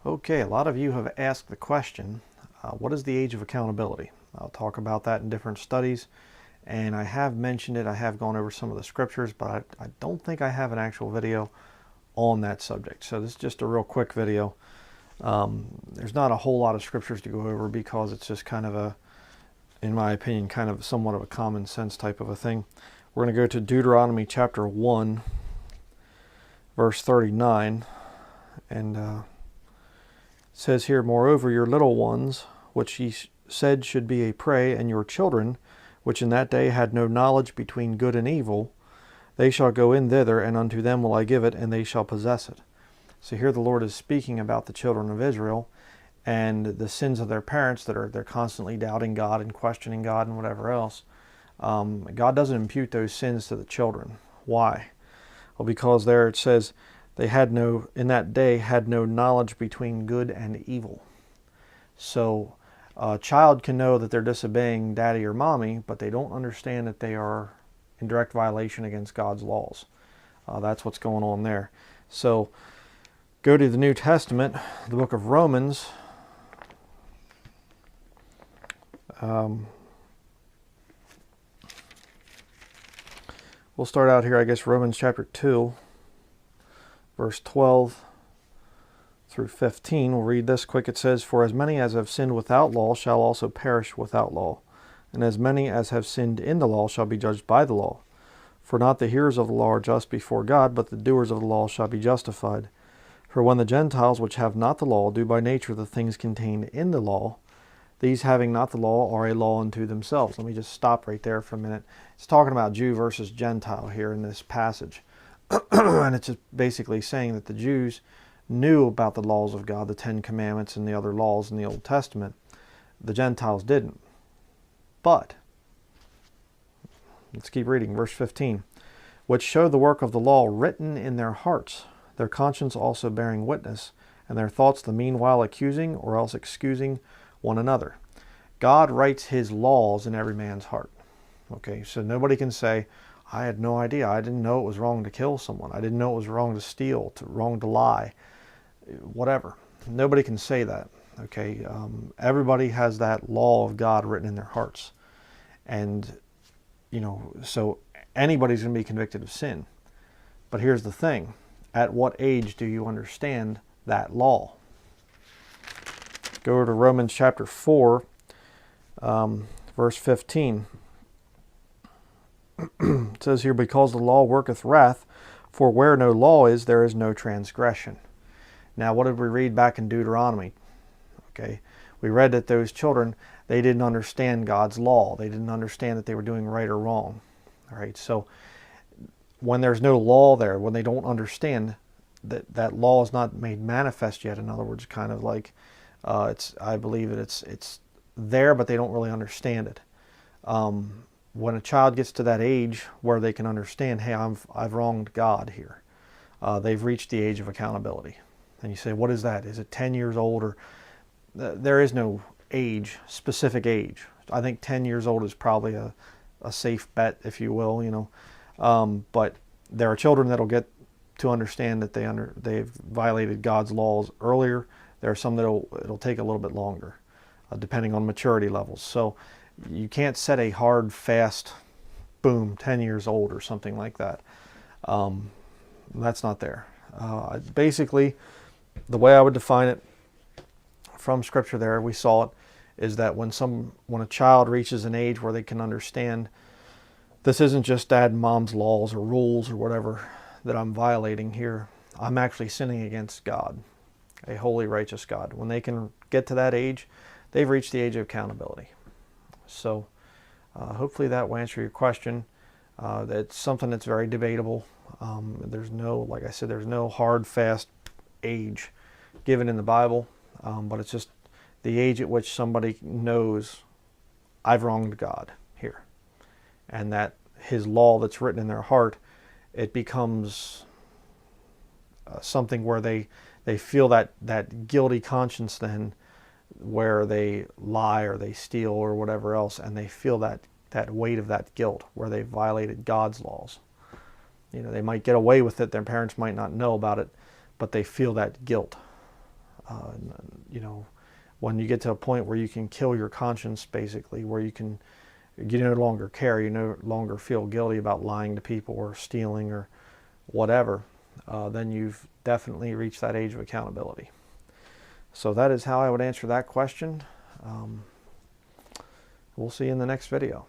Okay, a lot of you have asked the question, what is the age of accountability? I'll talk about that in different studies, and I have mentioned it. I have gone over some of the scriptures, but I don't think I have an actual video on that subject. So this is just a real quick video. There's not a whole lot of scriptures to go over because it's just kind of a, in my opinion, kind of somewhat of a common sense type of a thing. We're going to go to Deuteronomy chapter 1, verse 39, and it says here, "Moreover, your little ones, which ye said should be a prey, and your children, which in that day had no knowledge between good and evil, they shall go in thither, and unto them will I give it, and they shall possess it." So here the Lord is speaking about the children of Israel and the sins of their parents that they're constantly doubting God and questioning God and whatever else. God doesn't impute those sins to the children. Why? Well, because there it says, they had no, in that day, had no knowledge between good and evil. So a child can know that they're disobeying daddy or mommy, but they don't understand that they are in direct violation against God's laws. That's what's going on there. So go to the New Testament, the book of Romans. We'll start out here, I guess, Romans chapter 2. Verse 12 through 15, we'll read this quick. It says, "For as many as have sinned without law shall also perish without law. And as many as have sinned in the law shall be judged by the law. For not the hearers of the law are just before God, but the doers of the law shall be justified. For when the Gentiles which have not the law do by nature the things contained in the law, these having not the law are a law unto themselves." Let me just stop right there for a minute. It's talking about Jew versus Gentile here in this passage. And it's just basically saying that the Jews knew about the laws of God, the Ten Commandments and the other laws in the Old Testament. The Gentiles didn't. But, let's keep reading, verse 15. "Which show the work of the law written in their hearts, their conscience also bearing witness, and their thoughts the meanwhile accusing or else excusing one another." God writes his laws in every man's heart. Okay, so nobody can say, "I had no idea. I didn't know it was wrong to kill someone. I didn't know it was wrong to steal, wrong to lie," whatever. Nobody can say that. Okay, everybody has that law of God written in their hearts, and so anybody's going to be convicted of sin. But here's the thing: at what age do you understand that law? Go to Romans chapter 4, verse 15. It says here, "Because the law worketh wrath, for where no law is, there is no transgression." Now, what did we read back in Deuteronomy? Okay, we read that those children, they didn't understand God's law. They didn't understand that they were doing right or wrong. All right, so when there's no law there, when they don't understand that law is not made manifest yet, in other words, kind of like I believe that it's there, but they don't really understand it. When a child gets to that age where they can understand, hey, I've wronged God here, they've reached the age of accountability. And you say, what is that? Is it 10 years old? Or there is no age, specific age. I think 10 years old is probably a safe bet, if you will. But there are children that'll get to understand that they've violated God's laws earlier. There are some that it'll take a little bit longer, depending on maturity levels. So you can't set a hard, fast, boom, 10 years old or something like that. That's not there. Basically, the way I would define it from Scripture there, we saw it, is that when a child reaches an age where they can understand, this isn't just dad and mom's laws or rules or whatever that I'm violating here. I'm actually sinning against God, a holy, righteous God. When they can get to that age, they've reached the age of accountability. So hopefully that will answer your question. It's something that's very debatable. There's no, like I said, there's no hard, fast age given in the Bible, but it's just the age at which somebody knows, I've wronged God here, and that his law that's written in their heart, it becomes something where they feel that guilty conscience then, where they lie or they steal or whatever else, and they feel that weight of that guilt where they violated God's laws. They might get away with it, their parents might not know about it, but they feel that guilt. You know, when you get to a point where you can kill your conscience, basically, where you no longer care, you no longer feel guilty about lying to people or stealing or whatever, then you've definitely reached that age of accountability. So that is how I would answer that question. We'll see you in the next video.